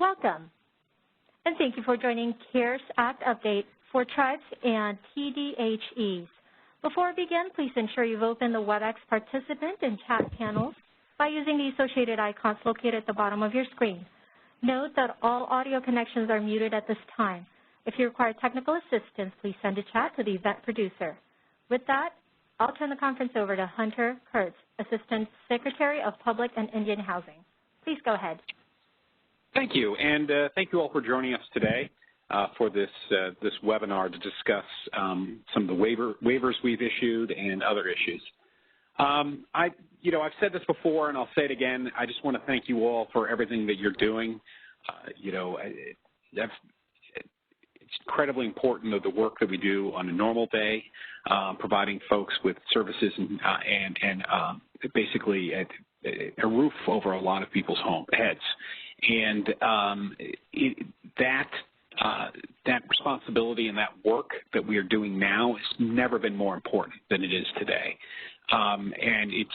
Welcome, and thank you for joining CARES Act Update for Tribes and TDHEs. Before we begin, please ensure you've opened the WebEx participant and chat panels by using the associated icons located at the bottom of your screen. Note that all audio connections are muted at this time. If you require technical assistance, please send a chat to the event producer. With that, I'll turn the conference over to Hunter Kurtz, Assistant Secretary of Public and Indian Housing. Please go ahead. Thank you, and thank you all for joining us today for this webinar to discuss some of the waivers we've issued and other issues. I've said this before, and I'll say it again. I just want to thank you all for everything that you're doing. It's incredibly important of the work that we do on a normal day, providing folks with services and basically a roof over a lot of people's heads. And that responsibility and that work that we are doing now has never been more important than it is today. And it's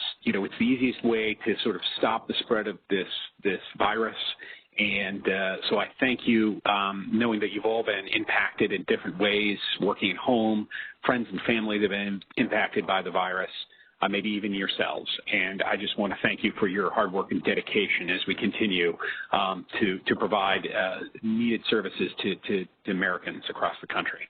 the easiest way to sort of stop the spread of this virus. And so I thank you, knowing that you've all been impacted in different ways, working at home, friends and family that have been impacted by the virus, maybe even yourselves. And I just want to thank you for your hard work and dedication as we continue to provide needed services to Americans across the country.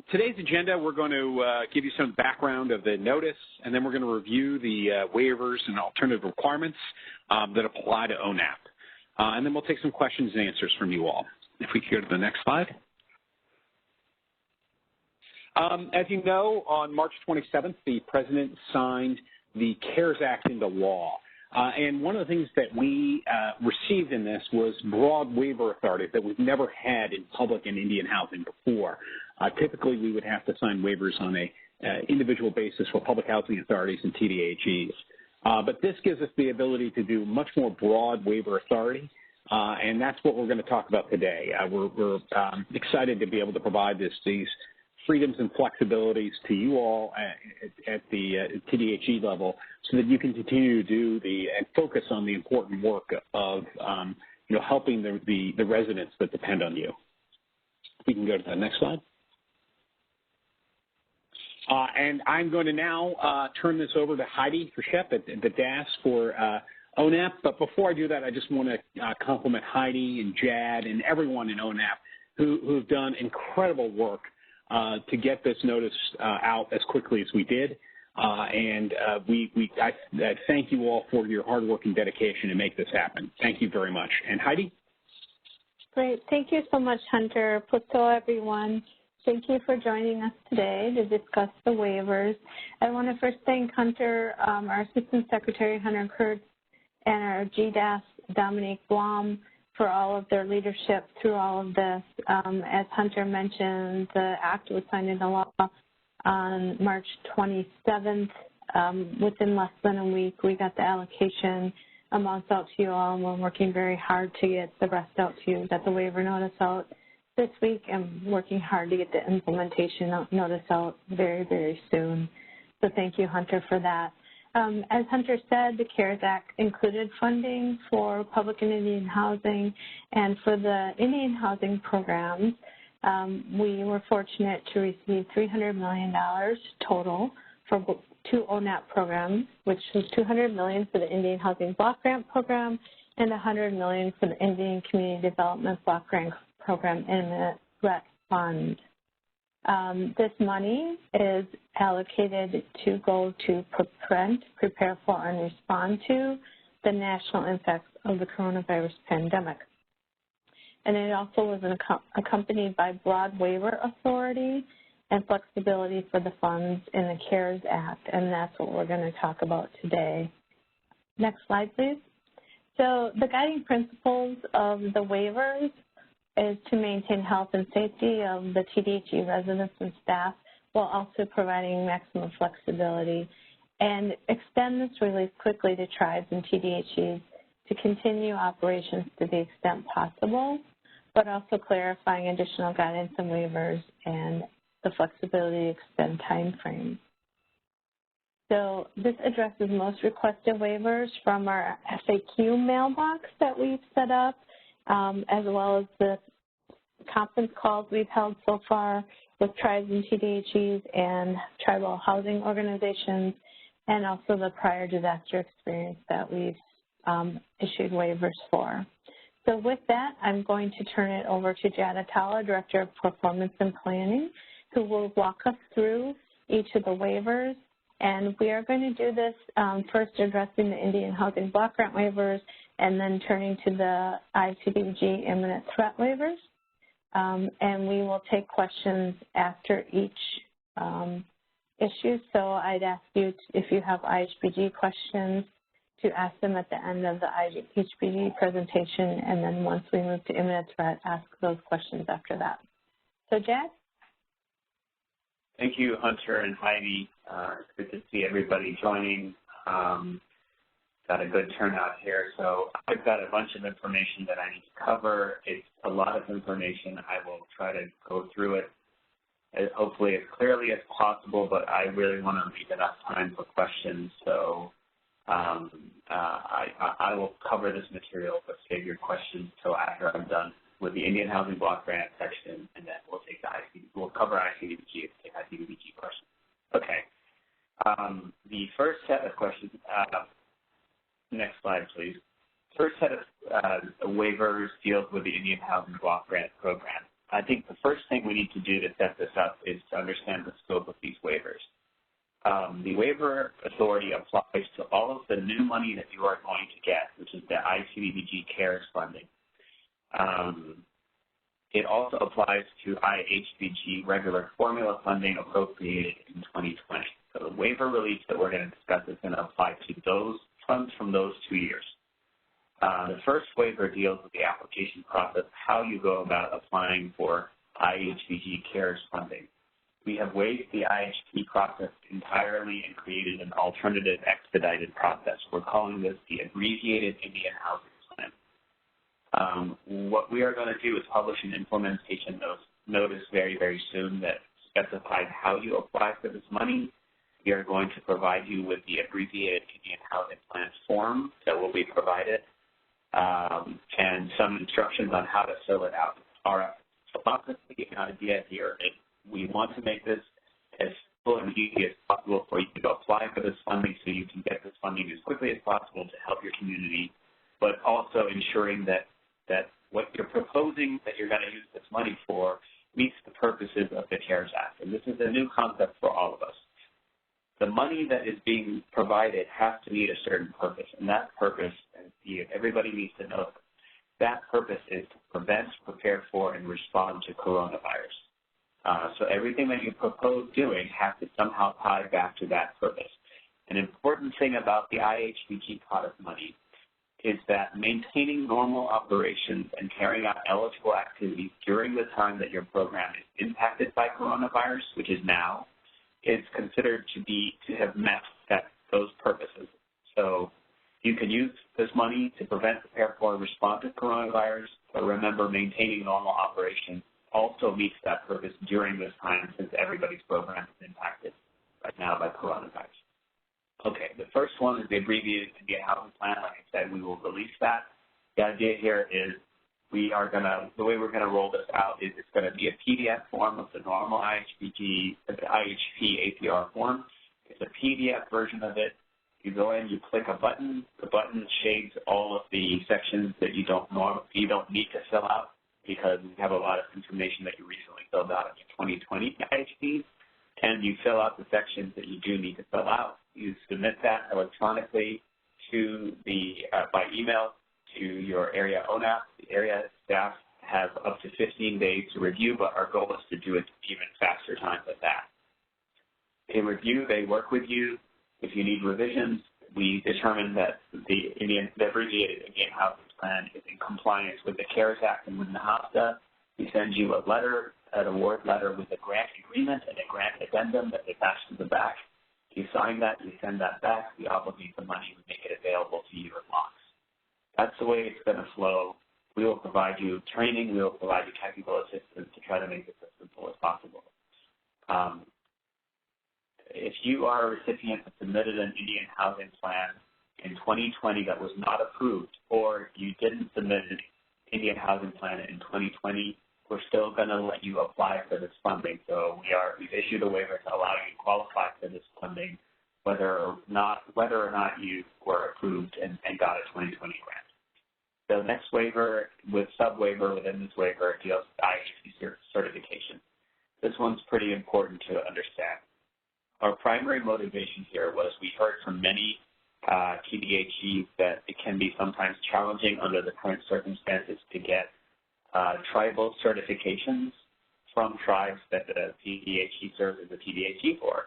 Today's agenda, we're going to give you some background of the notice, and then we're going to review the waivers and alternative requirements that apply to ONAP. And then we'll take some questions and answers from you all. If we could go to the next slide. As you know, on March 27th, the President signed the CARES Act into law. And one of the things that we received in this was broad waiver authority that we've never had in public and Indian housing before. Typically, we would have to sign waivers on an individual basis for public housing authorities and TDHEs. But this gives us the ability to do much more broad waiver authority, and that's what we're going to talk about today. We're excited to be able to provide these freedoms and flexibilities to you all at the TDHE level so that you can continue to do and focus on the important work of helping the residents that depend on you. We can go to the next slide. And I'm going to now turn this over to Heidi Frischep at the DAS for ONAP. But before I do that, I just want to compliment Heidi and Jad and everyone in ONAP who've done incredible work to get this notice out as quickly as we did. And I thank you all for your hard work and dedication to make this happen. Thank you very much. And Heidi? Great. Thank you so much, Hunter. Puto, everyone. Thank you for joining us today to discuss the waivers. I want to first thank Hunter, our Assistant Secretary, Hunter Kurtz, and our GDAS, Dominique Blom, for all of their leadership through all of this. As Hunter mentioned, the act was signed into law on March 27th. Within less than a week, we got the allocation amounts out to you all, and we're working very hard to get the rest out to you. Got the waiver notice out this week and working hard to get the implementation notice out very, very soon. So thank you, Hunter, for that. As Hunter said, the CARES Act included funding for public and Indian housing, and for the Indian housing programs, we were fortunate to receive $300 million total for 2 ONAP programs, which was $200 million for the Indian Housing Block Grant Program and $100 million for the Indian Community Development Block Grant Program in the RET Fund. This money is allocated to go to prevent, prepare for, and respond to the national impacts of the coronavirus pandemic. And it also was accompanied by broad waiver authority and flexibility for the funds in the CARES Act, and that's what we're going to talk about today. Next slide, please. So the guiding principles of the waivers is to maintain health and safety of the TDHE residents and staff while also providing maximum flexibility, and extend this relief quickly to tribes and TDHEs to continue operations to the extent possible, but also clarifying additional guidance and waivers and the flexibility to extend time frames. So this addresses most requested waivers from our FAQ mailbox that we've set up as well as the conference calls we've held so far with tribes and TDHEs and tribal housing organizations, and also the prior disaster experience that we've issued waivers for. So with that, I'm going to turn it over to Jada Tala, Director of Performance and Planning, who will walk us through each of the waivers. And we are going to do this first addressing the Indian Housing Block Grant waivers and then turning to the ITDG imminent threat waivers. And we will take questions after each issue. So I'd ask you, if you have IHBG questions, to ask them at the end of the IHBG presentation, and then once we move to imminent threat, ask those questions after that. So, Jad? Thank you, Hunter and Heidi. It's good to see everybody joining. Got a good turnout here. So I've got a bunch of information that I need to cover. It's a lot of information. I will try to go through it hopefully as clearly as possible, but I really want to leave enough time for questions. So I will cover this material, but save your questions until after I'm done with the Indian Housing Block Grant section, and then we'll take we'll cover ICDBG and take ICDBG questions. Okay. The first set of questions, next slide, please. First set of waivers deals with the Indian Housing Block Grant Program. I think the first thing we need to do to set this up is to understand the scope of these waivers. The waiver authority applies to all of the new money that you are going to get, which is the ICDBG CARES funding. It also applies to IHBG regular formula funding appropriated in 2020. So the waiver release that we're going to discuss is going to apply to those funds from those 2 years. The first waiver deals with the application process, how you go about applying for IHBG CARES funding. We have waived the IHP process entirely and created an alternative expedited process. We're calling this the abbreviated Indian Housing Plan. What we are going to do is publish an implementation notice very, very soon that specifies how you apply for this money. We are going to provide you with the abbreviated Indian Housing Plan form that will be provided and some instructions on how to fill it out. Our philosophy and idea here is we want to make this as simple and easy as possible for you to apply for this funding so you can get this funding as quickly as possible to help your community, but also ensuring that what you're proposing that you're going to use this money for meets the purposes of the CARES Act. And this is a new concept for all of us. The money that is being provided has to meet a certain purpose, and that purpose, everybody needs to know, that purpose is to prevent, prepare for, and respond to coronavirus. So everything that you propose doing has to somehow tie back to that purpose. An important thing about the IHBG pot of money is that maintaining normal operations and carrying out eligible activities during the time that your program is impacted by coronavirus, which is now, is considered to have met those purposes. So you can use this money to prevent, prepare for, and respond to coronavirus, but remember, maintaining normal operations also meets that purpose during this time, since everybody's program is impacted right now by coronavirus. Okay, the first one is the abbreviated Indian Housing Plan. Like I said, we will release that. The idea here is the way we're gonna roll this out is it's gonna be a PDF form of the normal IHP APR form. It's a PDF version of it. You go in, you click a button. The button shades all of the sections that you don't need to fill out, because we have a lot of information that you recently filled out in your 2020 IHPs, and you fill out the sections that you do need to fill out. You submit that electronically to by email to your area ONAP. The area staff have up to 15 days to review, but our goal is to do it even faster time than that. They review, they work with you. If you need revisions, we determine that the abbreviated Indian Housing Plan is in compliance with the CARES Act and with NAHASTA. We send you a letter, an award letter with a grant agreement and a grant addendum that's attached to the back. You sign that, you send that back, we obligate the money, we make it available to you in blocks. That's the way it's going to flow. We will provide you training, we will provide you technical assistance to try to make it as simple as possible. If you are a recipient that submitted an Indian Housing Plan in 2020 that was not approved, or you didn't submit Indian Housing Plan in 2020, we're still going to let you apply for this funding. So we've issued a waiver to allow you to qualify for this funding, whether or not you were approved and got a 2020 grant. The next waiver, with sub-waiver within this waiver, deals with IHP certification. This one's pretty important to understand. Our primary motivation here was we heard from many TDHEs that it can be sometimes challenging under the current circumstances to get tribal certifications from tribes that the TDHE serves as a TDHE for.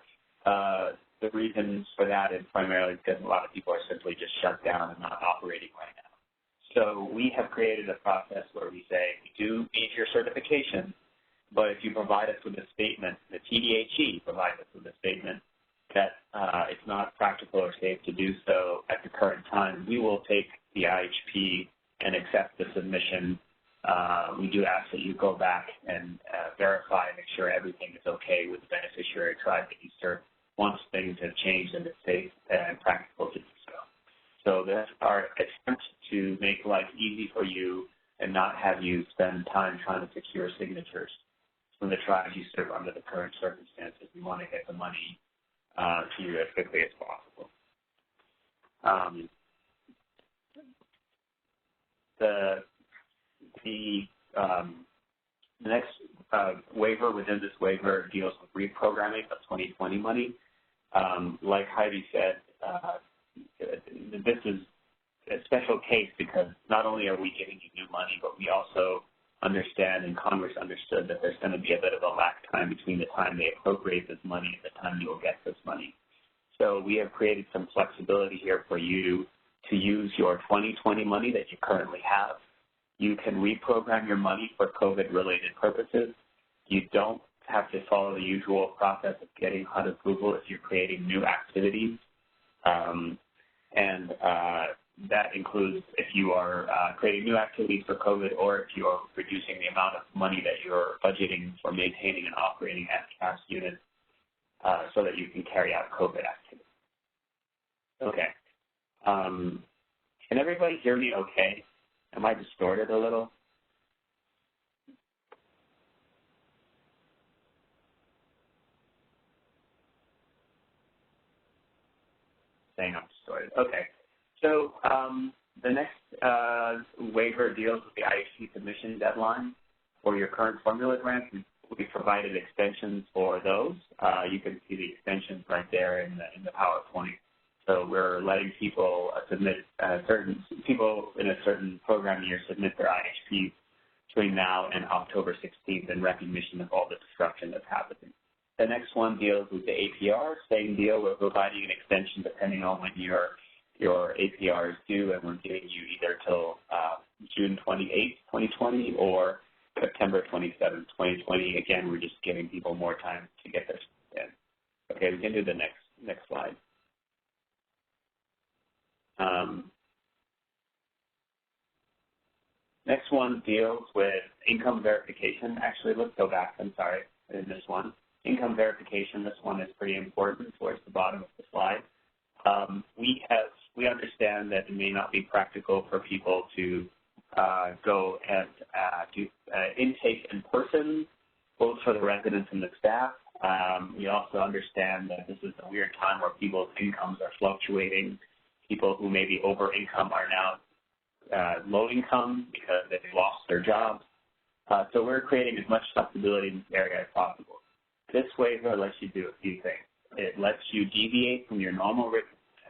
The reasons for that is primarily because a lot of people are simply just shut down and not operating right now. So we have created a process where we say, we do need your certification, but if you provide us with a statement, the TDHE provides us with a statement that it's not practical or safe to do so at the current time, we will take the IHP and accept the submission. We do ask that you go back and verify and make sure everything is okay with the beneficiary tribe that you serve once things have changed and it's safe and practical to do so. So that's our attempt to make life easy for you and not have you spend time trying to secure signatures from the tribes you serve under the current circumstances. We want to get the money to you as quickly as possible. The next waiver within this waiver deals with reprogramming of 2020 money. Like Heidi said, this is a special case because not only are we giving you new money, but we also understand, and Congress understood, that there's going to be a bit of a lag time between the time they appropriate this money and the time you will get this money. So we have created some flexibility here for you to use your 2020 money that you currently have. You can reprogram your money for COVID-related purposes. You don't have to follow the usual process of getting HUD approval if you're creating new activities. That includes if you are creating new activities for COVID or if you are reducing the amount of money that you're budgeting for maintaining and operating at CAS units so that you can carry out COVID activities. Okay. Can everybody hear me okay? Am I distorted a little? Saying I'm distorted. Okay. So the next waiver deals with the IHP submission deadline for your current formula grants. We provided extensions for those. You can see the extensions right there in the PowerPoint. So we're letting people submit people in a certain program year submit their IHPs between now and October 16th in recognition of all the disruption that's happening. The next one deals with the APR. Same deal. We're providing an extension depending on when your APR is due, and we're giving you either till June 28th, 2020 or September 27th, 2020. Again, we're just giving people more time to get their stuff in. Okay, we can do the next slide. Next one deals with income verification. Actually, let's go back. I'm sorry, I did miss one. Income verification, this one is pretty important towards the bottom of the slide. We understand that it may not be practical for people to go and do intake in person, both for the residents and the staff. We also understand that this is a weird time where people's incomes are fluctuating. People who may be over income are now low income because they've lost their jobs. So we're creating as much flexibility in this area as possible. This waiver lets you do a few things. It lets you deviate from your normal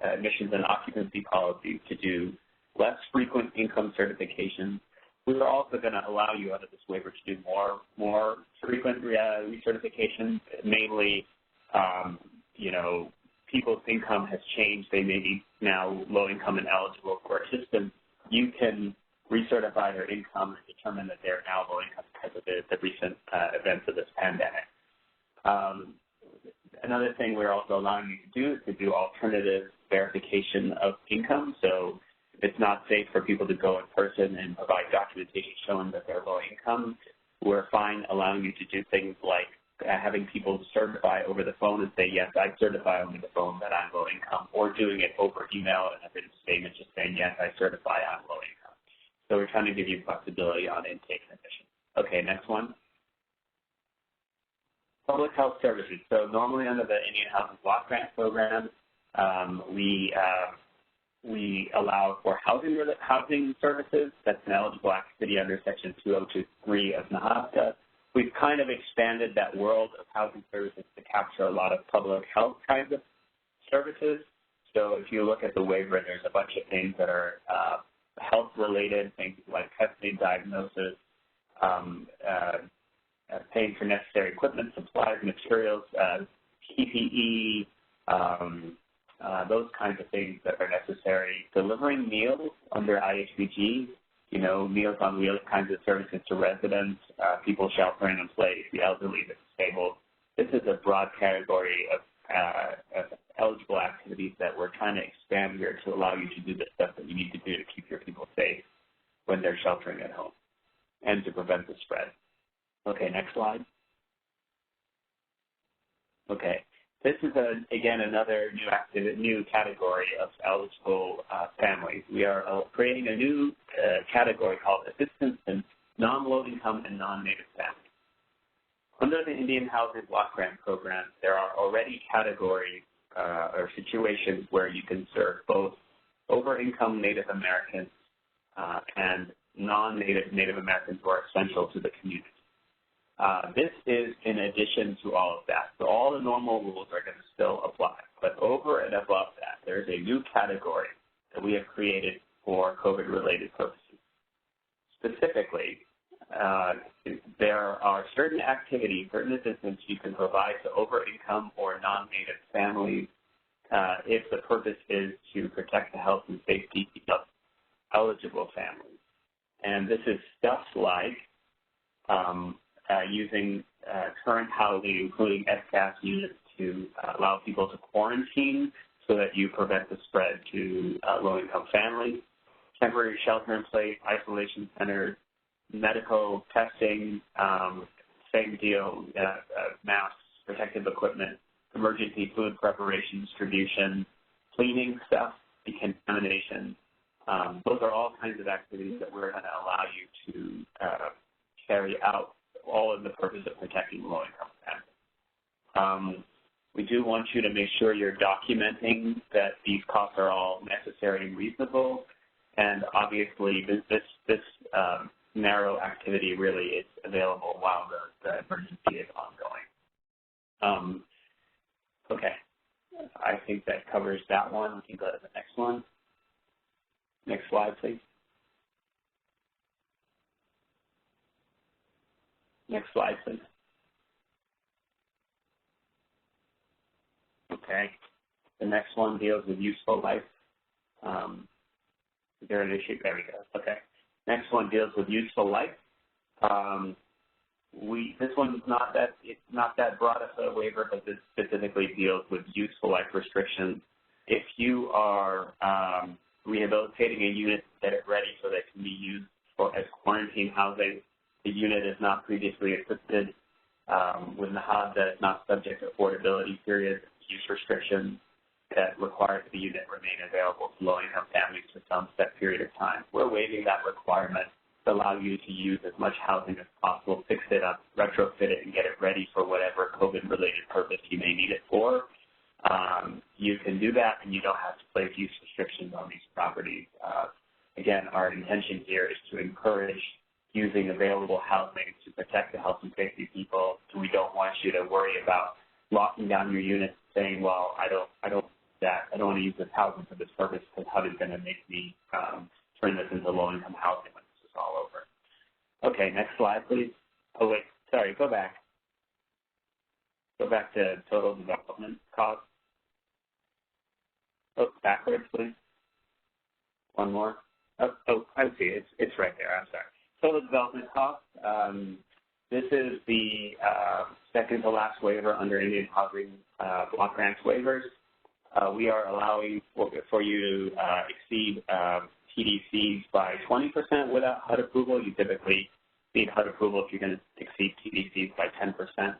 admissions and occupancy policy to do less frequent income certification. We are also going to allow you under this waiver to do more frequent recertifications, mainly, people's income has changed. They may be now low income and eligible for assistance. You can recertify their income and determine that they're now low income because of the recent events of this pandemic. Another thing we're also allowing you to do is to do alternative verification of income. So if it's not safe for people to go in person and provide documentation showing that they're low income, we're fine allowing you to do things like having people certify over the phone and say, yes, I certify over the phone that I'm low income, or doing it over email and a written statement just saying, yes, I certify I'm low income. So So we're trying to give you flexibility on intake and admission. Okay, next one. Public health services. So normally under the Indian Housing Block Grant Program, we allow for housing services. That's an eligible activity under Section 2023 of NAHASCA. We've kind of expanded that world of housing services to capture a lot of public health kinds of services. So if you look at the waiver, there's a bunch of things that are health-related, things like testing, diagnosis, paying for necessary equipment, supplies, materials, PPE, those kinds of things that are necessary. Delivering meals under IHBG, you know, Meals on Wheels kinds of services to residents, people sheltering in place, the elderly, the disabled. This is a broad category of eligible activities that we're trying to expand here to allow you to do the stuff that you need to do to keep your people safe when they're sheltering at home and to prevent the spread. Okay, next slide. Okay, this is, again, another new category of eligible families. We are creating a new category called assistance in non-low-income and non-native families. Under the Indian Housing Block Grant Program, there are already categories or situations where you can serve both over-income Native Americans and non-Native Native Americans who are essential to the community. This is in addition to all of that. So all the normal rules are going to still apply. But over and above that, there's a new category that we have created for COVID-related purposes. Specifically, there are certain activities, certain assistance you can provide to over-income or non-native families if the purpose is to protect the health and safety of eligible families. And this is stuff like using current housing, including SCAS units, to allow people to quarantine so that you prevent the spread to low-income families, temporary shelter-in-place, isolation centers, medical testing, same deal, masks, protective equipment, emergency food preparation, distribution, cleaning stuff, decontamination. Those are all kinds of activities that we're going to allow you to carry out, all in the purpose of protecting low-income families. We do want you to make sure you're documenting that these costs are all necessary and reasonable, and obviously this narrow activity really is available while the emergency is ongoing. Okay, I think that covers that one. We can go to the next one. Next slide, please. Next slide, please. Okay, the next one deals with useful life. Is there an issue? There we go. Okay. Next one deals with useful life. This one's not that broad of a waiver, but this specifically deals with useful life restrictions. If you are rehabilitating a unit to get it ready so that it can be used as quarantine housing, the unit is not previously assisted with NAHASCA, that is not subject to affordability period use restrictions that requires the unit remain available to low-income families for some set period of time. We're waiving that requirement to allow you to use as much housing as possible, fix it up, retrofit it, and get it ready for whatever COVID-related purpose you may need it for. You can do that, and you don't have to place use restrictions on these properties. Again, our intention here is to encourage using available housing to protect the health and safety of people. So we don't want you to worry about locking down your unit, saying, "Well, I don't want to use this housing for this purpose because HUD is going to make me turn this into low-income housing when this is all over." Okay, next slide, please. Oh, wait, sorry, go back. Go back to total development cost. Oh, backwards, please. One more. Oh, I see. It's right there. I'm sorry. Total development cost. This is the second to last waiver under Indian Housing Block Grant waivers. We are allowing for you to exceed TDCs by 20% without HUD approval. You typically need HUD approval if you're going to exceed TDCs by 10%.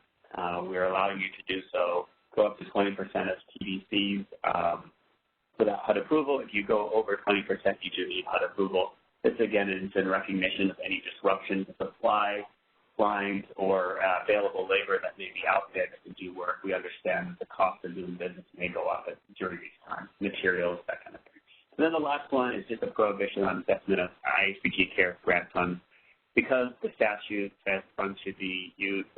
We're allowing you to do so, go up to 20% of TDCs without HUD approval. If you go over 20%, you do need HUD approval. This, again, is in recognition of any disruption to supply, lines, or available labor that may be out there to do work. We understand that the cost of doing business may go up during these times, materials, that kind of thing. And then the last one is just a prohibition on assessment of IHBG CARES grant funds. Because the statute says funds should be used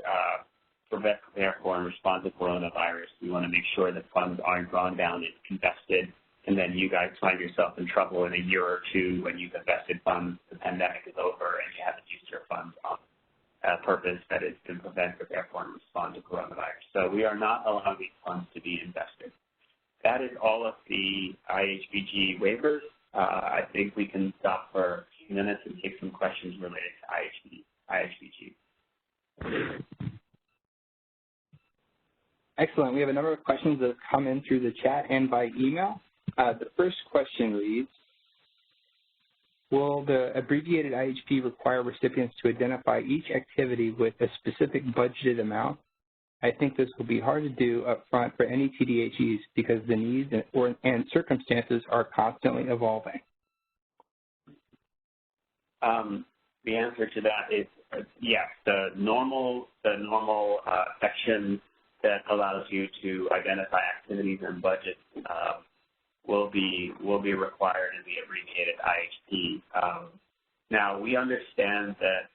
for best prepare for and respond to coronavirus, we want to make sure that funds aren't drawn down and invested, and then you guys find yourself in trouble in a year or two when you've invested funds, the pandemic is over, and you haven't used your funds on a purpose that is to prevent, prepare for, and respond to coronavirus. So we are not allowing these funds to be invested. That is all of the IHBG waivers. I think we can stop for a few minutes and take some questions related to IHBG. Excellent. We have a number of questions that have come in through the chat and by email. The first question reads, will the abbreviated IHP require recipients to identify each activity with a specific budgeted amount? I think this will be hard to do up front for any TDHEs because the needs and circumstances are constantly evolving. The answer to that is yes. The normal section that allows you to identify activities and budgets will be required in the abbreviated IHP. Now we understand that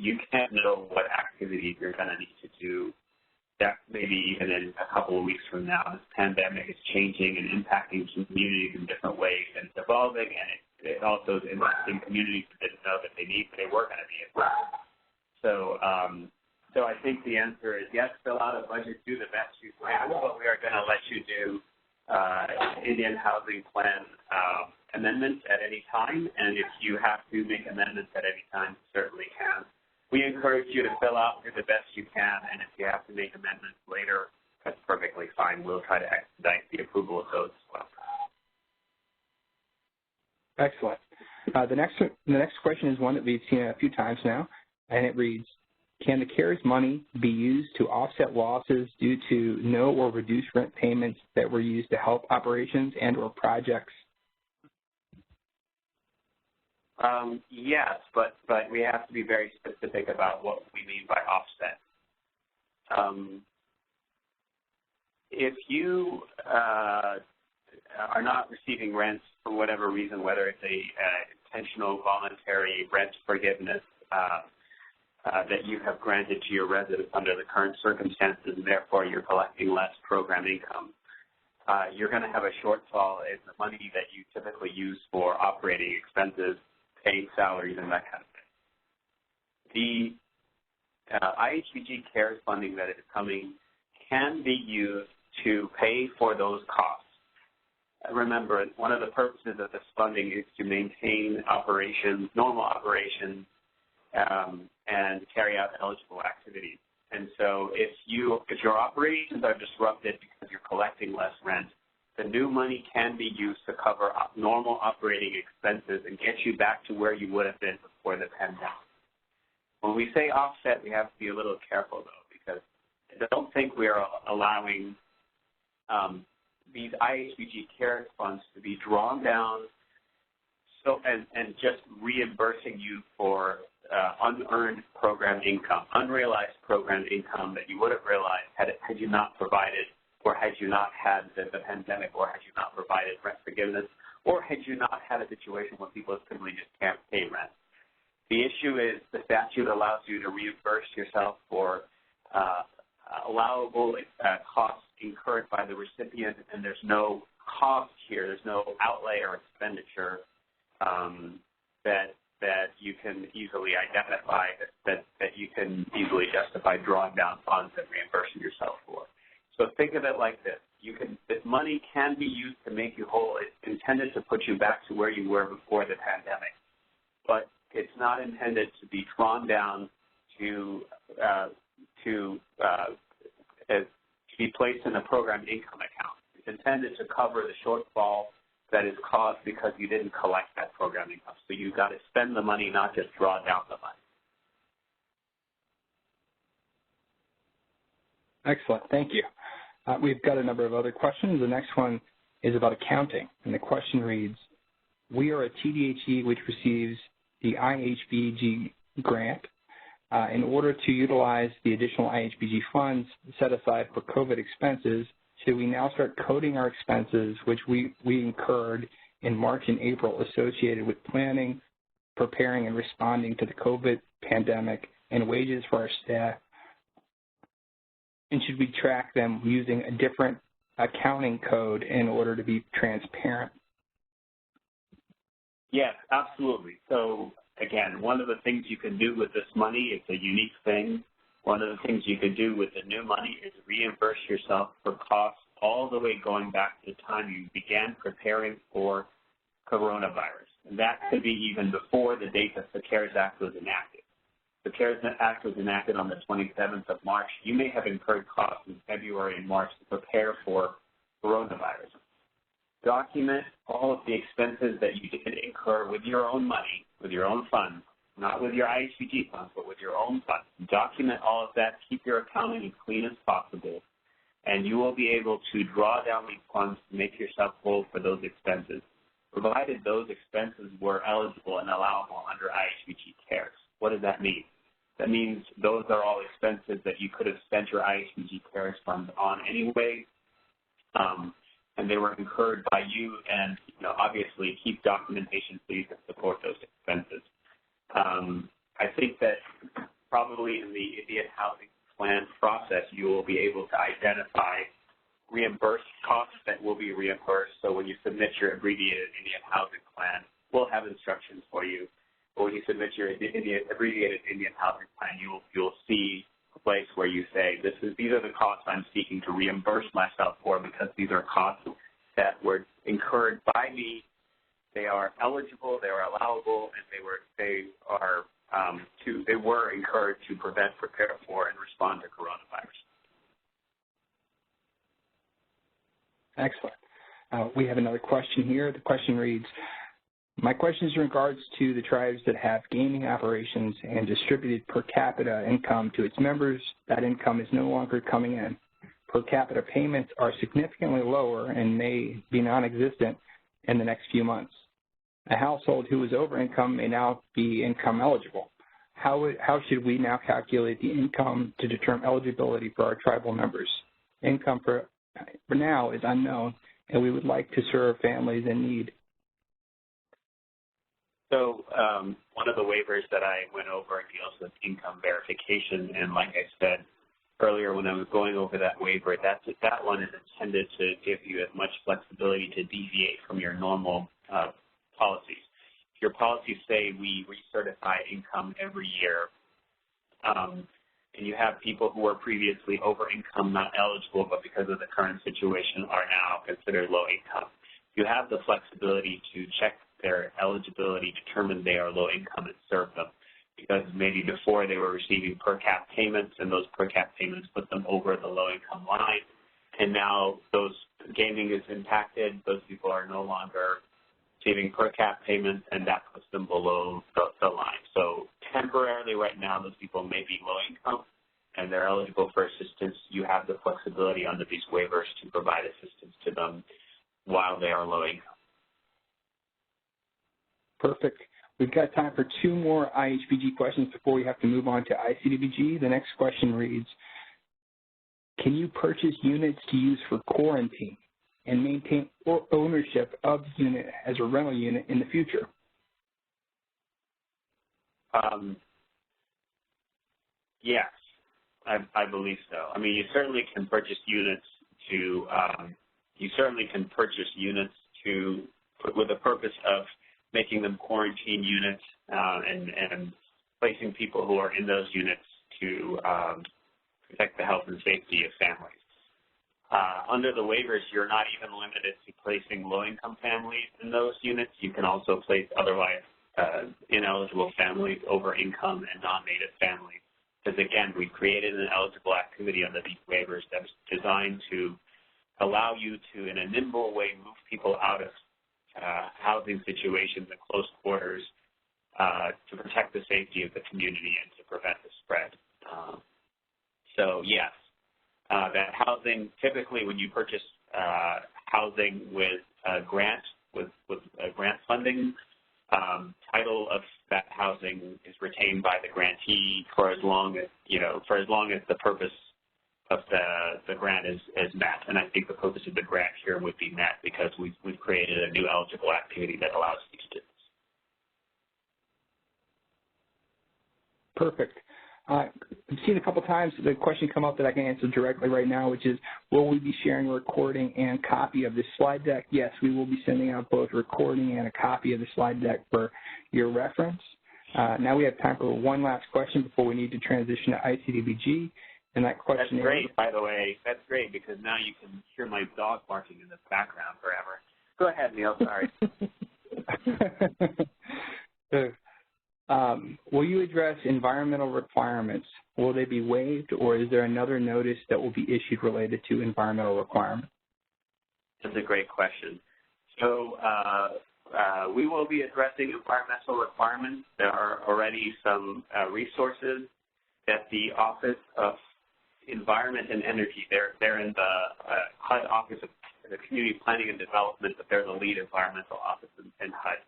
you can't know what activities you're going to need to do. That maybe even in a couple of weeks from now. This pandemic is changing and impacting communities in different ways, and it's evolving, and it also is impacting communities that didn't know that they were going to be at risk. So I think the answer is yes, fill out a budget, do the best you can, but we are going to let you do Indian Housing Plan amendments at any time, and if you have to make amendments at any time, you certainly can. We encourage you to fill out the best you can, and if you have to make amendments later, that's perfectly fine. We'll try to expedite the approval of those as well. Excellent. The next question is one that we've seen a few times now, and it reads, can the CARES money be used to offset losses due to no or reduced rent payments that were used to help operations and or projects? Yes, but we have to be very specific about what we mean by offset. If you are not receiving rents for whatever reason, whether it's a intentional voluntary rent forgiveness that you have granted to your residents under the current circumstances, and therefore you're collecting less program income, you're going to have a shortfall in the money that you typically use for operating expenses, paying salaries, and that kind of thing. The IHBG CARES funding that is coming can be used to pay for those costs. Remember, one of the purposes of this funding is to maintain operations, normal operations, and carry out eligible activities. And so if your operations are disrupted because you're collecting less rent, the new money can be used to cover normal operating expenses and get you back to where you would have been before the pandemic. When we say offset, we have to be a little careful, though, because I don't think we are allowing these IHBG CARES funds to be drawn down and just reimbursing you for unearned program income, unrealized program income that you would have realized had you not provided, or had you not had the pandemic, or had you not provided rent forgiveness, or had you not had a situation where people simply just can't pay rent. The issue is the statute allows you to reimburse yourself for allowable costs incurred by the recipient, and there's no cost here, there's no outlay or expenditure that you can easily identify, that you can easily justify drawing down funds and reimbursing yourself for. So think of it like this. This money can be used to make you whole. It's intended to put you back to where you were before the pandemic. But it's not intended to be drawn down to be placed in a program income account. It's intended to cover the shortfall that is caused because you didn't collect that program income. So you've got to spend the money, not just draw down the money. Excellent. Thank you. We've got a number of other questions. The next one is about accounting, and the question reads, We are a TDHE which receives the IHBG grant. In order to utilize the additional IHBG funds set aside for COVID expenses, should we now start coding our expenses, which we incurred in March and April associated with planning, preparing, and responding to the COVID pandemic and wages for our staff? And should we track them using a different accounting code in order to be transparent? Yes, absolutely. So again, one of the things you can do with this money, it's a unique thing. One of the things you can do with the new money is reimburse yourself for costs all the way going back to the time you began preparing for coronavirus. And that could be even before the date that the CARES Act was enacted. The CARES Act was enacted on the 27th of March. You may have incurred costs in February and March to prepare for coronavirus. Document all of the expenses that you did incur with your own money, with your own funds, not with your IHBG funds, but with your own funds. Document all of that. Keep your accounting as clean as possible, and you will be able to draw down these funds to make yourself whole for those expenses, provided those expenses were eligible and allowable under IHBG CARES. What does that mean? That means those are all expenses that you could have spent your IHBG CARES funds on anyway, and they were incurred by you, and obviously keep documentation please to support those expenses. I think that probably in the Indian Housing Plan process, you will be able to identify reimbursed costs that will be reimbursed. So when you submit your abbreviated Indian Housing Plan, we'll have instructions for you. But when you submit your abbreviated Indian Housing Plan, you'll see a place where you say, these are the costs I'm seeking to reimburse myself for because these are costs that were incurred by me. They are eligible, they are allowable, and they were incurred to prevent, prepare for, and respond to coronavirus. Excellent. We have another question here. The question reads, my question is in regards to the tribes that have gaming operations and distributed per capita income to its members. That income is no longer coming in. Per capita payments are significantly lower and may be non-existent in the next few months. A household who is over income may now be income eligible. How should we now calculate the income to determine eligibility for our tribal members? Income for now is unknown, and we would like to serve families in need. So one of the waivers that I went over deals with income verification, and like I said earlier when I was going over that waiver, that one is intended to give you as much flexibility to deviate from your normal policies. If your policies say we recertify income every year, and you have people who were previously over income not eligible, but because of the current situation are now considered low income, you have the flexibility to check their eligibility, determine they are low income, and serve them. Because maybe before they were receiving per cap payments, and those per cap payments put them over the low income line, and now those gaming is impacted, those people are no longer receiving per cap payments, and that puts them below the line. So temporarily right now, those people may be low income, and they're eligible for assistance. You have the flexibility under these waivers to provide assistance to them while they are low income. Perfect. We've got time for two more IHBG questions before we have to move on to ICDBG. The next question reads, can you purchase units to use for quarantine and maintain ownership of the unit as a rental unit in the future? Yes, I believe so. I mean, you certainly can purchase units with the purpose of making them quarantine units and placing people who are in those units to protect the health and safety of families. Under the waivers, you're not even limited to placing low-income families in those units. You can also place otherwise ineligible families, over income, and non-native families. Because again, we've created an eligible activity under these waivers that's designed to allow you to, in a nimble way, move people out of housing situations in close quarters to protect the safety of the community and to prevent the spread. So yes, that housing, typically when you purchase housing with a grant grant funding. Title of that housing is retained by the grantee for as long as the purpose of the grant is met. And I think the purpose of the grant here would be met because we've created a new eligible activity that allows you to do this. Perfect. I've seen a couple times the question come up that I can answer directly right now, which is, will we be sharing a recording and copy of this slide deck? Yes, we will be sending out both recording and a copy of the slide deck for your reference. Now we have time for one last question before we need to transition to ICDBG. And that question That's great, by the way. That's great because now you can hear my dog barking in the background forever. Go ahead, Neil. Sorry. Will you address environmental requirements? Will they be waived, or is there another notice that will be issued related to environmental requirements? That's a great question. So we will be addressing environmental requirements. There are already some resources that the Office of Environment and Energy, they're in the HUD Office of the Community Planning and Development, but they're the lead environmental office in HUD.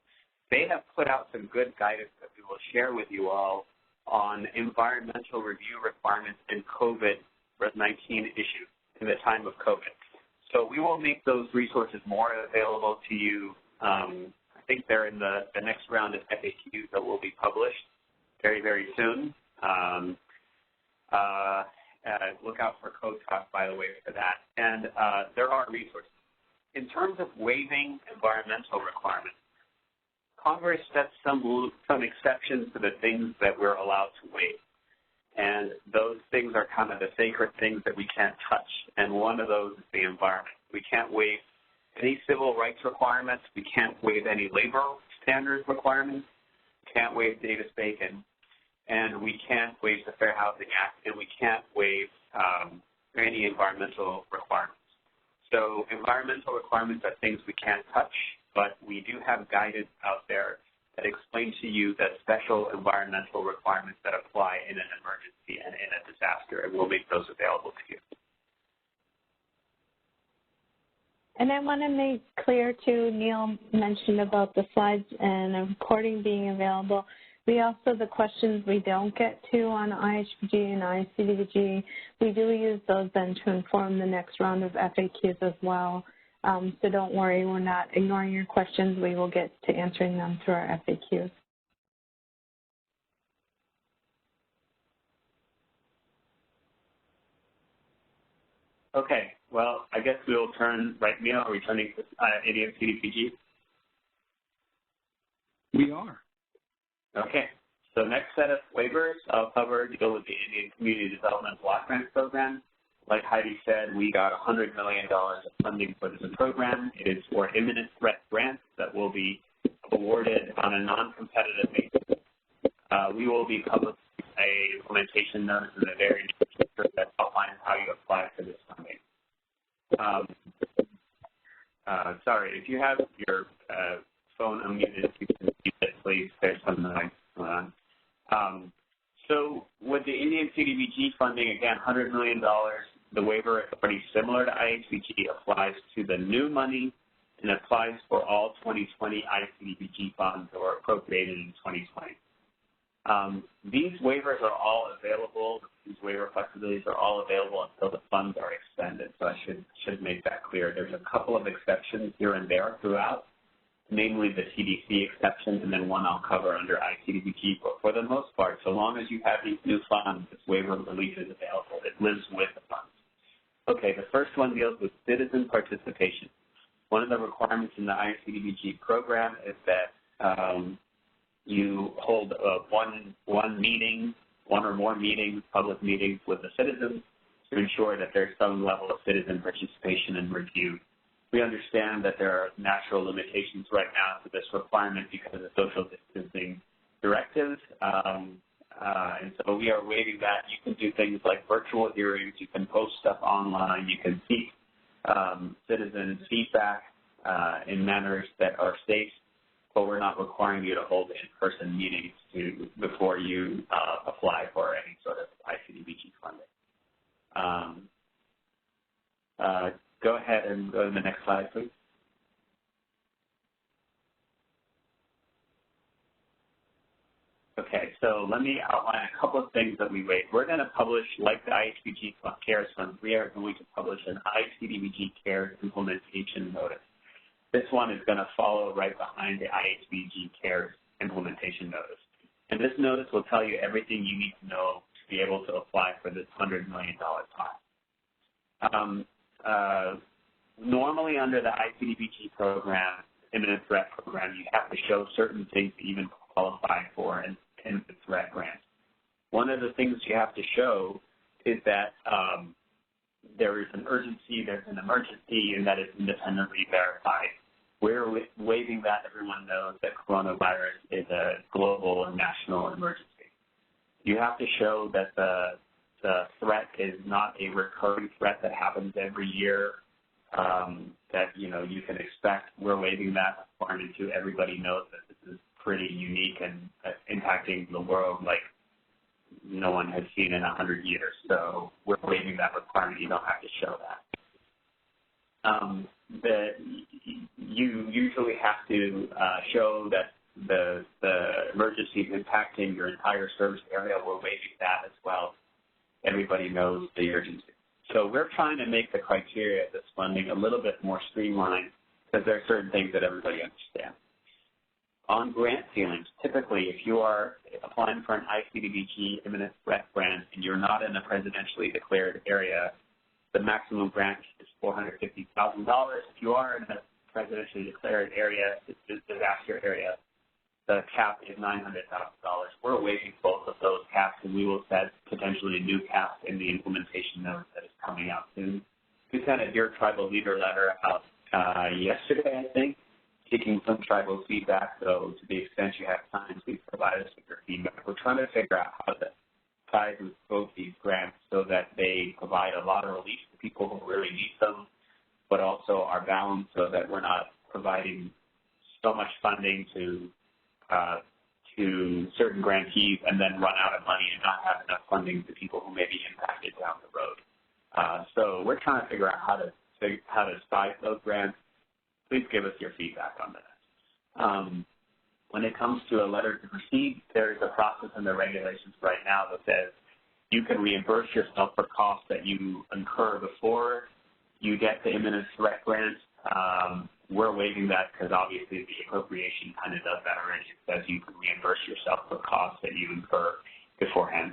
They have put out some good guidance that we will share with you all on environmental review requirements in COVID-19 issues in the time of COVID. So we will make those resources more available to you. I think they're in the next round of FAQs that will be published very, very soon. Look out for Code Talk, by the way, for that. And there are resources. In terms of waiving environmental requirements, Congress sets some exceptions to the things that we're allowed to waive. And those things are kind of the sacred things that we can't touch. And one of those is the environment. We can't waive any civil rights requirements. We can't waive any labor standards requirements. We can't waive Davis-Bacon. And we can't waive the Fair Housing Act. And we can't waive any environmental requirements. So environmental requirements are things we can't touch, but we do have guidance out there that explains to you that special environmental requirements that apply in an emergency and in a disaster, and we'll make those available to you. And I want to make clear, too, Neil mentioned about the slides and a recording being available. We also, the questions we don't get to on IHBG and ICDBG, we do use those then to inform the next round of FAQs as well. So don't worry, we're not ignoring your questions. We will get to answering them through our FAQs. Okay, well, I guess we'll turn, right, Neil, are we turning to CDPG? We are. Okay, so next set of waivers I'll cover deal with the Indian Community Development Block Grant Program. Like Heidi said, we got $100 million of funding for this program. It is for imminent threat grants that will be awarded on a non-competitive basis. We will be publishing a implementation notice in the very near future that outlines how you apply for this funding. Sorry, if you have your phone unmuted, you can mute it, please. There's some noise going on. So with the Indian CDBG funding, again, $100 million, the waiver authority similar to IHBG applies to the new money and applies for all 2020 ICDBG funds that were appropriated in 2020. These waivers are all available. These waiver flexibilities are all available until the funds are expended. So I should make that clear. There's a couple of exceptions here and there throughout, namely the TDC exception, and then one I'll cover under ICDBG. But for the most part, so long as you have these new funds, this waiver relief is available. It lives with the funds. Okay, the first one deals with citizen participation. One of the requirements in the ICDBG program is that you hold one meeting, one or more meetings, public meetings with the citizens to ensure that there's some level of citizen participation and review. We understand that there are natural limitations right now to this requirement because of social distancing directives, and so we are waiving that. You can do things like virtual hearings, you can post stuff online, you can seek citizen feedback in manners that are safe, but we're not requiring you to hold in-person meetings before you apply for any sort of ICDBG funding. Go ahead and go to the next slide, please. So let me outline a couple of things that we waive. We're going to publish, like the IHBG CARES Fund, we are going to publish an ICDBG CARES implementation notice. This one is going to follow right behind the IHBG CARES implementation notice. And this notice will tell you everything you need to know to be able to apply for this $100 million pot. Normally under the ICDBG program, imminent threat program, you have to show certain things to even qualify for an imminent threat grant. One of the things you have to show is that there is an urgency, there's an emergency, and that it's independently verified. We're waiving that. Everyone knows that coronavirus is a global and national emergency. You have to show that the threat is not a recurring threat that happens every year, that, you know, you can expect. We're waiving that requirement too. Everybody knows that this is pretty unique and impacting the world like no one has seen in 100 years. So we're waiving that requirement. You don't have to show that. You usually have to show that the emergency is impacting your entire service area. We're waiving that as well. Everybody knows the urgency. So we're trying to make the criteria of this funding a little bit more streamlined because there are certain things that everybody understands. On grant ceilings, typically if you are applying for an ICDBG imminent threat grant and you're not in a presidentially declared area, the maximum grant is $450,000. If you are in a presidentially declared area, disaster area, the cap is $900,000. We're waiving both of those caps, and we will set potentially a new cap in the implementation note that is coming out soon. We sent a Dear Tribal Leader letter out yesterday, I think, seeking some tribal feedback. So to the extent you have time, please provide us with your feedback. We're trying to figure out how to size and scope these grants so that they provide a lot of relief to people who really need them, but also are balanced so that we're not providing so much funding to certain grantees and then run out of money and not have enough funding to people who may be impacted down the road. So we're trying to figure out how to size those grants. Please give us your feedback on that. When it comes to a letter to proceed, there is a process in the regulations right now that says you can reimburse yourself for costs that you incur before you get the imminent threat grant. We're waiving that because obviously the appropriation kind of does that already. It says you can reimburse yourself for costs that you incur beforehand.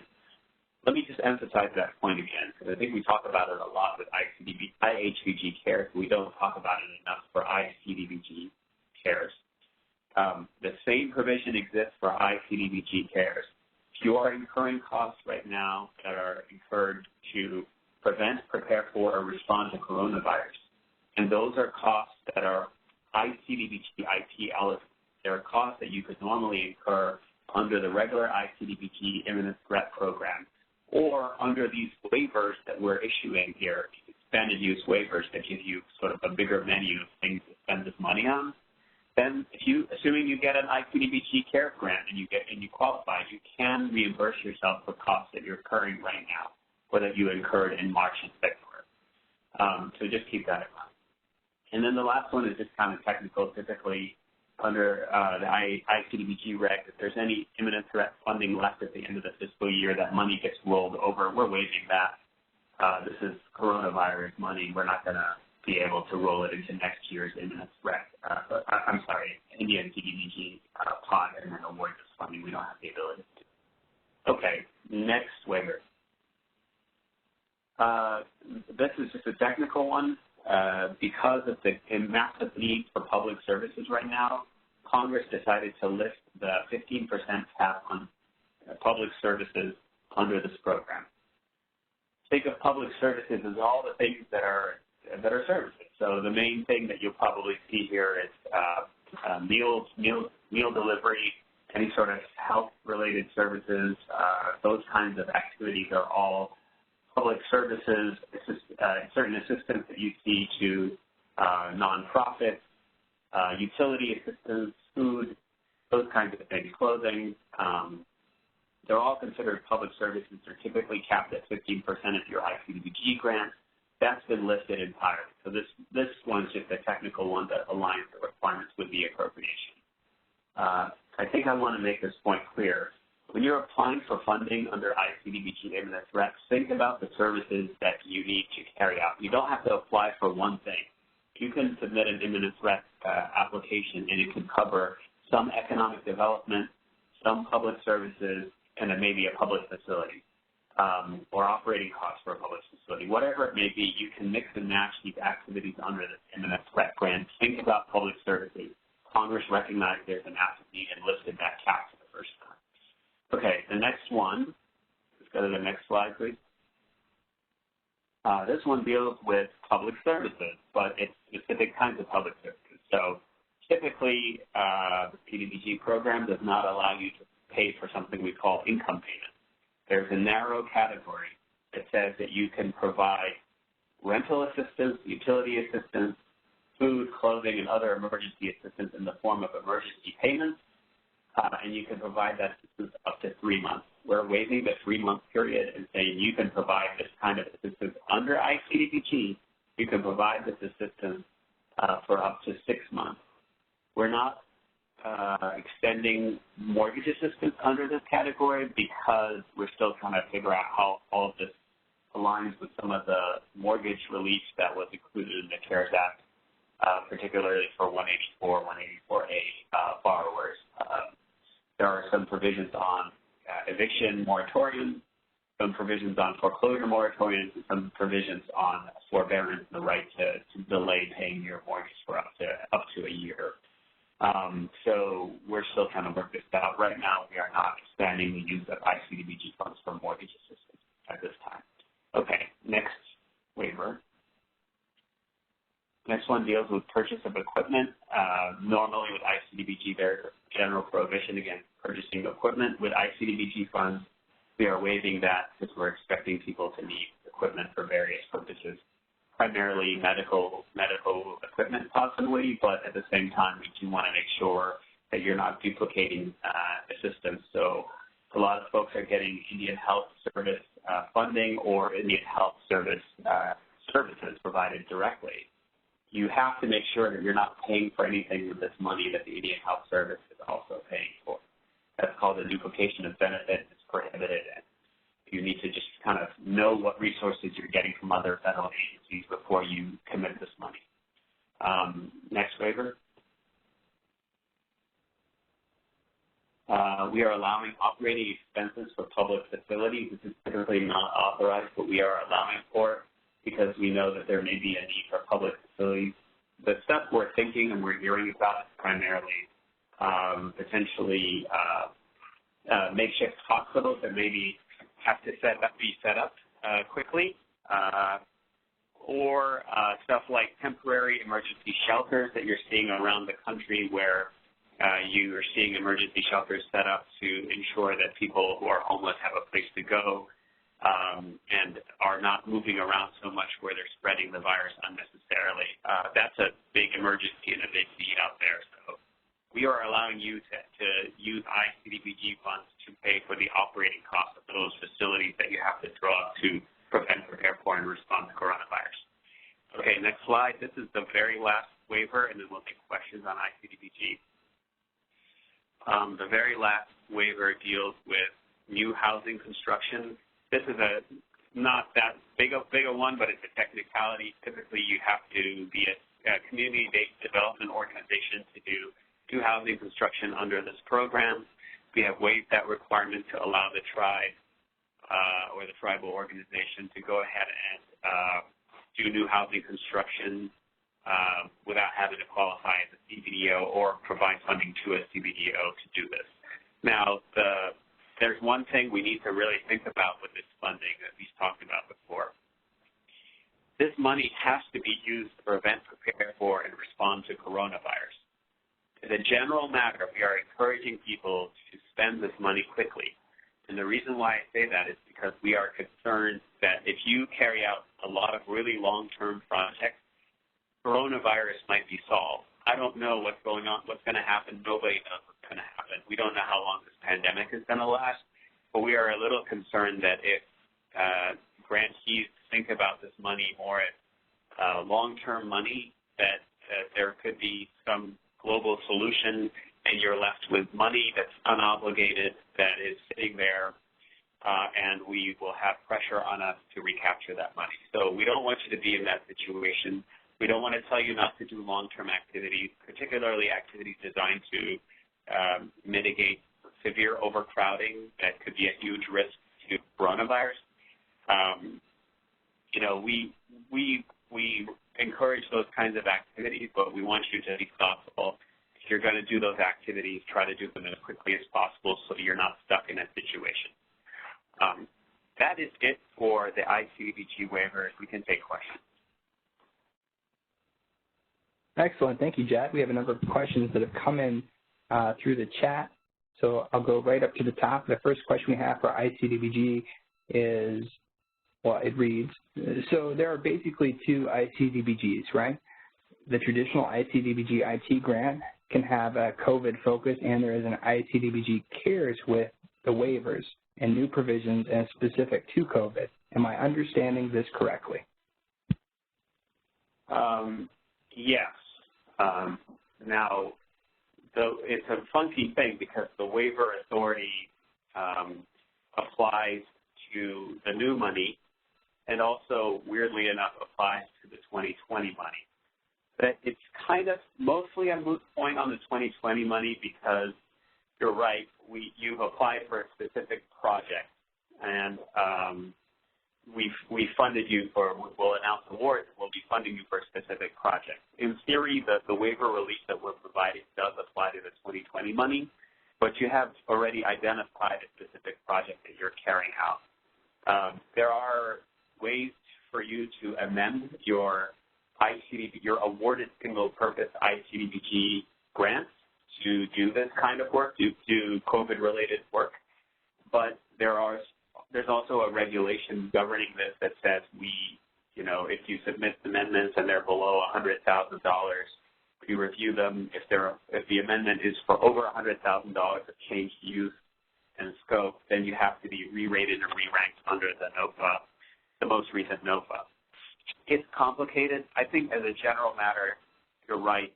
Let me just emphasize that point again, because I think we talk about it a lot with IHBG CARES. We don't talk about it enough for ICDBG CARES. The same provision exists for ICDBG CARES. If you are incurring costs right now that are incurred to prevent, prepare for, or respond to coronavirus, and those are costs that are ICDBG IT eligible. There are costs that you could normally incur under the regular ICDBG imminent threat program or under these waivers that we're issuing here, expanded use waivers that give you sort of a bigger menu of things to spend this money on. Then assuming you get an ICDBG CARES grant and you qualify, you can reimburse yourself for costs that you're incurring right now or that you incurred in March and February. So just keep that in mind. And then the last one is just kind of technical. Typically, under the ICDBG reg, if there's any imminent threat funding left at the end of the fiscal year, that money gets rolled over. We're waiving that. This is coronavirus money. We're not going to be able to roll it into next year's imminent threat. Indian CDBG pot and then award this funding. We don't have the ability to. Okay, next waiver. This is just a technical one. Because of the massive need for public services right now, Congress decided to lift the 15% cap on public services under this program. Think of public services as all the things that are services. So the main thing that you'll probably see here is meal delivery, any sort of health-related services. Those kinds of activities are all public services, certain assistance that you see to nonprofits, utility assistance, food, those kinds of things, clothing. They're all considered public services. They're typically capped at 15% of your ICDBG grant. That's been lifted entirely. So this one's just a technical one that aligns the requirements with the appropriation. I think I want to make this point clear. When you're applying for funding under ICDBG imminent threats, think about the services that you need to carry out. You don't have to apply for one thing. You can submit an imminent threat application, and it can cover some economic development, some public services, and then maybe a public facility or operating costs for a public facility. Whatever it may be, you can mix and match these activities under the imminent threat grant. Think about public services. Congress recognized there's an asset need and listed that cap for the first time. Okay, the next one, let's go to the next slide, please. This one deals with public services, but it's specific kinds of public services. So typically, the TDBG program does not allow you to pay for something we call income payment. There's a narrow category that says that you can provide rental assistance, utility assistance, food, clothing, and other emergency assistance in the form of emergency payments, and you can provide that assistance up to 3 months. We're waiving the 3-month period and saying you can provide this kind of assistance under ICDBG. You can provide this assistance for up to 6 months. We're not extending mortgage assistance under this category because we're still trying to figure out how all of this aligns with some of the mortgage relief that was included in the CARES Act, particularly for 184, 184A borrowers. There are some provisions on eviction moratoriums, some provisions on foreclosure moratoriums, and some provisions on forbearance, the right to delay paying your mortgage for up to a year. So we're still trying to work this out. Right now, we are not expanding the use of ICDBG funds for mortgage assistance at this time. Okay, next waiver. Next one deals with purchase of equipment. Normally with ICDBG, there's a general prohibition against purchasing equipment. With ICDBG funds, we are waiving that because we're expecting people to need equipment for various purposes, primarily medical equipment possibly, but at the same time, we do want to make sure that you're not duplicating assistance. So a lot of folks are getting Indian Health Service funding or Indian Health Service services provided directly. You have to make sure that you're not paying for anything with this money that the Indian Health Service is also paying for. That's called a duplication of benefit. It's prohibited, and you need to just kind of know what resources you're getting from other federal agencies before you commit this money. Next waiver. We are allowing operating expenses for public facilities. This is typically not authorized, but we are allowing for it because we know that there may be a need for public facilities. The stuff we're thinking and we're hearing about is primarily potentially makeshift hospitals that maybe have to be set up quickly, or stuff like temporary emergency shelters that you're seeing around the country where you are seeing emergency shelters set up to ensure that people who are homeless have a place to go and are not moving around so much where they're spreading the virus unnecessarily. That's a big emergency and a big need out there. So we are allowing you to use ICDBG funds to pay for the operating costs of those facilities that you have to draw up to prevent, prepare for, and respond to coronavirus. Okay, next slide. This is the very last waiver, and then we'll take questions on ICDBG. The very last waiver deals with new housing construction. This is not that big a one, but it's a technicality. Typically, you have to be a community-based development organization to do new housing construction under this program. We have waived that requirement to allow the tribe or the tribal organization to go ahead and do new housing construction without having to qualify as a CBDO or provide funding to a CBDO to do this. Now, there's one thing we need to really think about with this funding that we've talked about before. This money has to be used to prevent, prepare for, and respond to coronavirus. As a general matter, we are encouraging people to spend this money quickly. And the reason why I say that is because we are concerned that if you carry out a lot of really long-term projects, coronavirus might be solved. I don't know what's going on, what's going to happen. Nobody knows what's going to happen. We don't know how long this pandemic is going to last, but we are a little concerned that if grantees think about this money more as long-term money, that there could be some global solution and you're left with money that's unobligated that is sitting there, and we will have pressure on us to recapture that money. So we don't want you to be in that situation. We don't want to tell you not to do long-term activities, particularly activities designed to mitigate severe overcrowding that could be a huge risk to coronavirus. You know, we encourage those kinds of activities, but we want you to be thoughtful. If you're going to do those activities, try to do them as quickly as possible so you're not stuck in that situation. That is it for the ICDBG waivers. We can take questions. Excellent. Thank you, Jack. We have a number of questions that have come in through the chat. So I'll go right up to the top. The first question we have for ICDBG is, well, it reads, so there are basically two ICDBGs, right? The traditional ICDBG IT grant can have a COVID focus, and there is an ICDBG CARES with the waivers and new provisions and specific to COVID. Am I understanding this correctly? Yes. Now, it's a funky thing because the waiver authority applies to the new money and also, weirdly enough, applies to the 2020 money. But it's kind of mostly a moot point on the 2020 money because you're right, you've applied for a specific project, and we funded you for, we'll announce awards, we'll be funding you for a specific project. In theory, the waiver relief that we're providing does apply to the 2020 money, but you have already identified a specific project that you're carrying out. There are ways for you to amend your awarded single-purpose ICDBG grants to do this kind of work, to do COVID-related work, but there's also a regulation governing this that says if you submit amendments and they're below $100,000, we review them. If the amendment is for over $100,000 of changed use and scope, then you have to be re-rated and re-ranked under the NOFA, the most recent NOFA. It's complicated. I think as a general matter, you're right.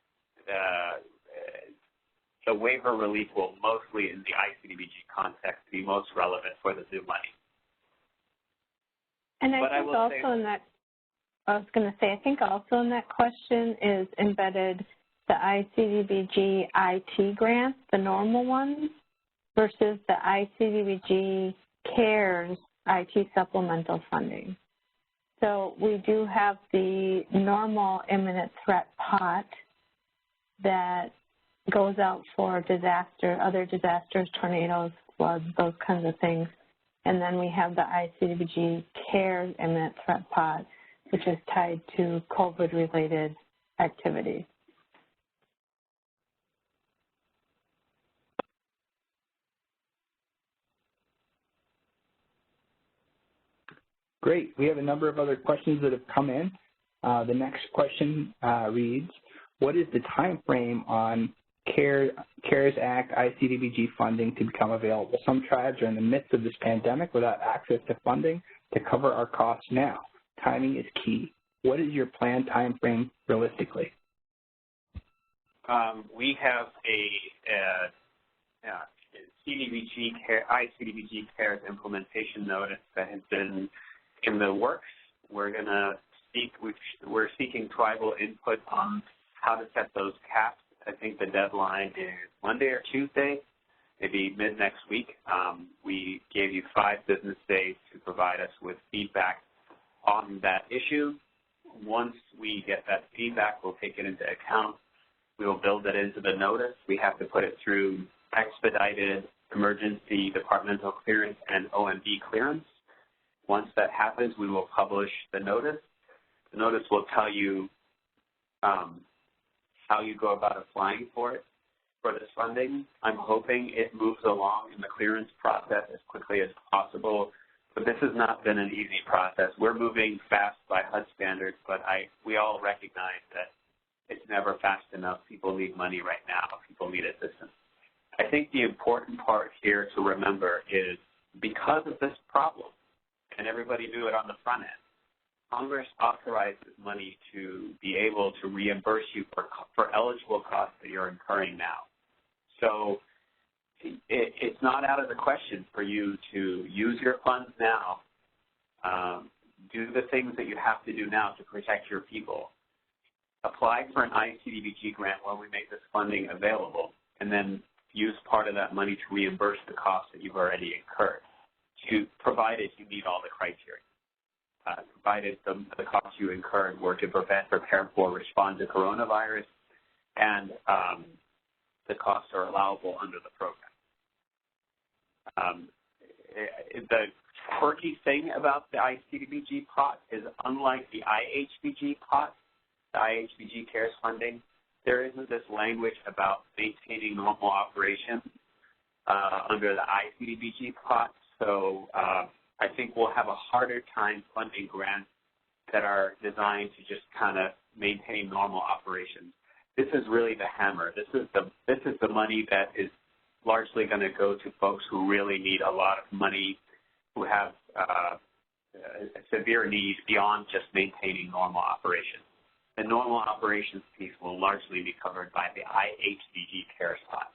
The waiver relief will mostly, in the ICDBG context, be most relevant for the new money. And I think also in that, I was going to say, I think also in that question is embedded the ICDBG IT grants, the normal ones, versus the ICDBG CARES IT supplemental funding. So we do have the normal imminent threat pot that goes out for other disasters, tornadoes, floods, those kinds of things. And then we have the ICDBG CARES imminent threat pot, which is tied to COVID-related activities. Great. We have a number of other questions that have come in. The next question reads, what is the time frame on CARES Act ICDBG funding to become available? Some tribes are in the midst of this pandemic without access to funding to cover our costs now. Timing is key. What is your planned time frame realistically? We have a ICDBG CARES implementation notice that has been in the works. We're seeking tribal input on how to set those caps. I think the deadline is Monday or Tuesday, maybe mid-next week. We gave you 5 business days to provide us with feedback on that issue. Once we get that feedback, we'll take it into account. We will build it into the notice. We have to put it through expedited emergency departmental clearance and OMB clearance. Once that happens, we will publish the notice. The notice will tell you how you go about applying for it, for this funding. I'm hoping it moves along in the clearance process as quickly as possible, but this has not been an easy process. We're moving fast by HUD standards, but we all recognize that it's never fast enough. People need money right now. People need assistance. I think the important part here to remember is because of this problem, and everybody knew it on the front end, Congress authorizes money to be able to reimburse you for eligible costs that you're incurring now. So it's not out of the question for you to use your funds now, do the things that you have to do now to protect your people, apply for an ICDBG grant when we make this funding available, and then use part of that money to reimburse the costs that you've already incurred, provided you meet all the criteria. Provided the costs you incurred were to prevent, prepare for, respond to coronavirus, and the costs are allowable under the program. The quirky thing about the ICDBG pot is, unlike the IHBG pot, the IHBG CARES funding, there isn't this language about maintaining normal operations under the ICDBG pot. So I think we'll have a harder time funding grants that are designed to just kind of maintain normal operations. This is really the hammer. This is the money that is largely going to go to folks who really need a lot of money, who have a severe needs beyond just maintaining normal operations. The normal operations piece will largely be covered by the IHBG CARES pot.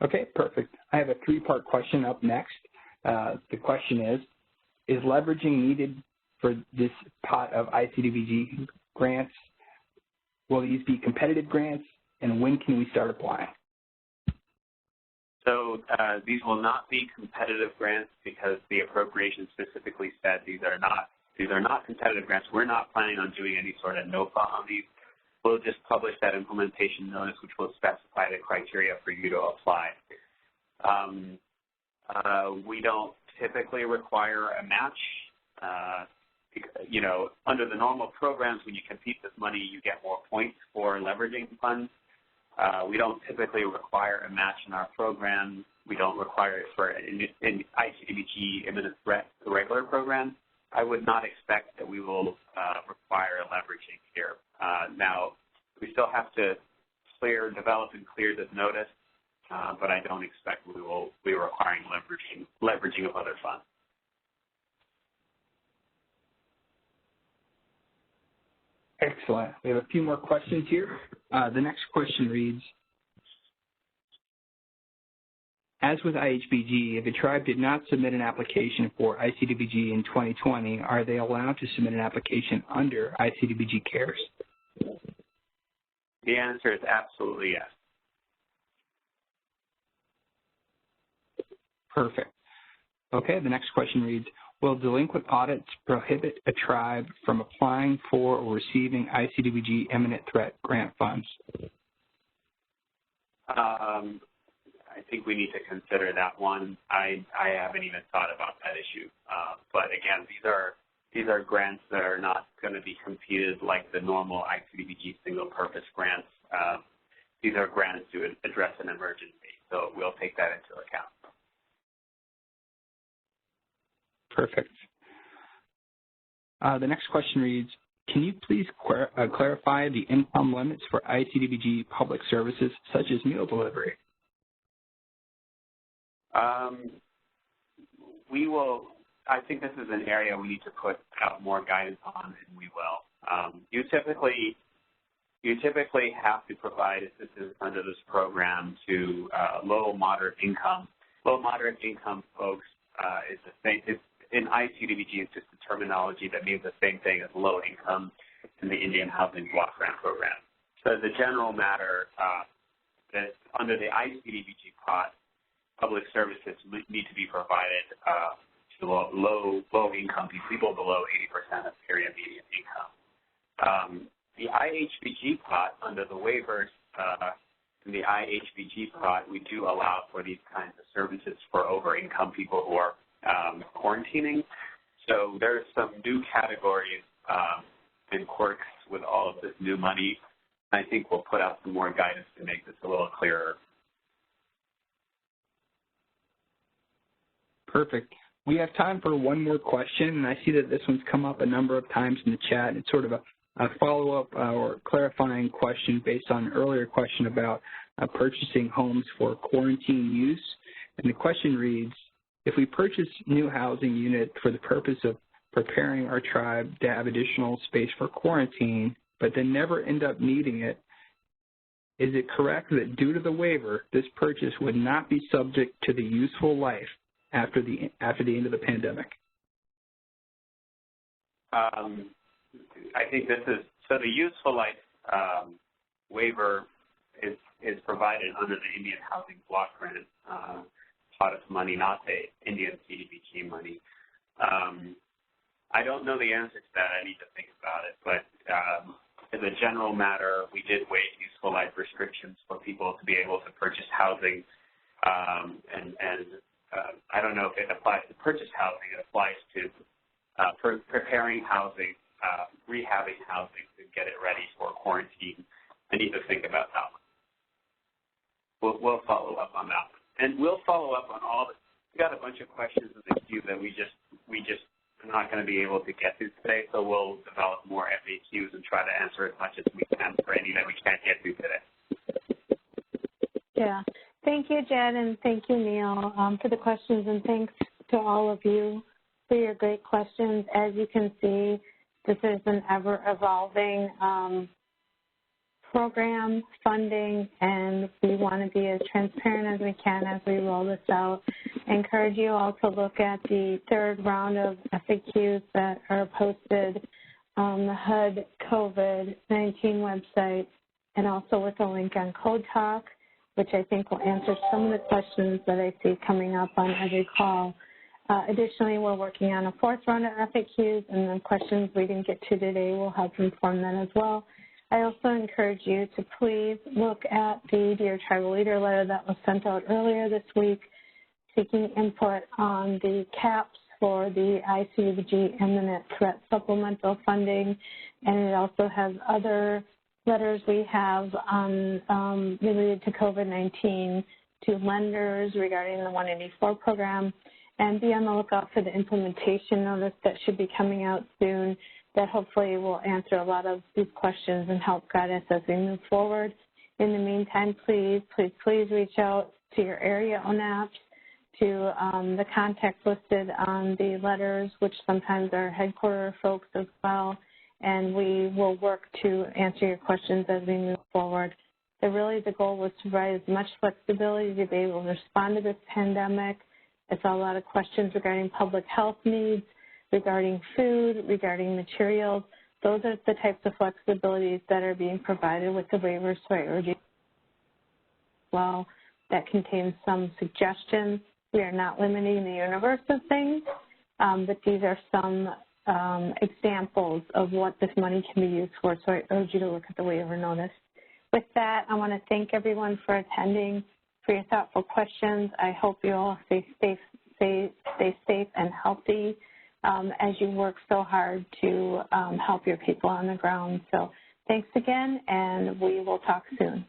Okay, perfect. I have a three-part question up next. The question is leveraging needed for this pot of ICDBG grants? Will these be competitive grants, and when can we start applying? So these will not be competitive grants because the appropriation specifically said these are not competitive grants. We're not planning on doing any sort of NOFA on these. We'll just publish that implementation notice, which will specify the criteria for you to apply. We don't typically require a match. You know, under the normal programs, when you compete this money, you get more points for leveraging funds. We don't typically require a match in our program. We don't require it for an ICDBG imminent threat, the regular program. I would not expect that we will require leveraging here. Now, we still have to develop and clear this notice, but I don't expect we will be requiring leveraging of other funds. Excellent. We have a few more questions here. The next question reads, as with IHBG, if a tribe did not submit an application for ICDBG in 2020, are they allowed to submit an application under ICDBG CARES? The answer is absolutely yes. Perfect. Okay, the next question reads, will delinquent audits prohibit a tribe from applying for or receiving ICDBG imminent threat grant funds? I think we need to consider that one. I haven't even thought about that issue. But again, these are grants that are not going to be competed like the normal ICDBG single-purpose grants. These are grants to address an emergency, so we'll take that into account. Perfect. The next question reads, can you please clarify the income limits for ICDBG public services such as meal delivery? I think this is an area we need to put out more guidance on, and we will. You typically have to provide assistance under this program to low, moderate income. Low, moderate income folks is the same. In ICDBG, it's just a terminology that means the same thing as low income in the Indian Housing Block Grant Program. So as a general matter, that under the ICDBG pot, public services need to be provided to low income people below 80% of area median income. The IHBG pot, under the waivers in the IHBG pot, we do allow for these kinds of services for over income people who are quarantining. So there's some new categories and quirks with all of this new money. I think we'll put out some more guidance to make this a little clearer. Perfect. We have time for one more question, and I see that this one's come up a number of times in the chat. It's sort of a follow-up or clarifying question based on an earlier question about purchasing homes for quarantine use. And the question reads, if we purchase new housing unit for the purpose of preparing our tribe to have additional space for quarantine, but then never end up needing it, is it correct that due to the waiver, this purchase would not be subject to the useful life after the end of the pandemic? I think this is, so the useful life waiver is provided under the Indian Housing Block Grant pot of money, not the Indian TDHE money. I don't know the answer to that. I need to think about it. But as a general matter, we did waive useful life restrictions for people to be able to purchase housing. I don't know if it applies to purchase housing. It applies to preparing housing, rehabbing housing to get it ready for quarantine. I need to think about that one. We'll follow up on that one. And we'll follow up on all of it. We got a bunch of questions in the queue that we just are not going to be able to get to today, so we'll develop more FAQs and try to answer as much as we can for any that we can't get to today. Yeah. Thank you, Jed, and thank you, Neil, for the questions, and thanks to all of you for your great questions. As you can see, this is an ever-evolving program, funding, and we want to be as transparent as we can as we roll this out. I encourage you all to look at the third round of FAQs that are posted on the HUD COVID-19 website, and also with a link on Code Talk, which I think will answer some of the questions that I see coming up on every call. Additionally, we're working on a fourth round of FAQs, and the questions we didn't get to today will help inform that as well. I also encourage you to please look at the Dear Tribal Leader letter that was sent out earlier this week, seeking input on the caps for the ICVG imminent threat supplemental funding, and it also has other letters we have on related to COVID-19 to lenders regarding the 184 program, and be on the lookout for the implementation notice that should be coming out soon that hopefully will answer a lot of these questions and help guide us as we move forward. In the meantime, please reach out to your area ONAPs, to the contacts listed on the letters, which sometimes are headquarter folks as well, and we will work to answer your questions as we move forward. Really, the goal was to provide as much flexibility to be able to respond to this pandemic. I saw a lot of questions regarding public health needs, regarding food, regarding materials. Those are the types of flexibilities that are being provided with the waivers. So I urge you as well, that contains some suggestions. We are not limiting the universe of things, but these are some examples of what this money can be used for. So I urge you to look at the waiver notice. With that, I want to thank everyone for attending, for your thoughtful questions. I hope you all stay safe and healthy as you work so hard to help your people on the ground. So thanks again, and we will talk soon.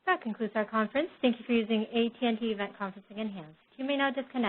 That concludes our conference. Thank you for using AT&T Event Conferencing Enhanced. You may now disconnect.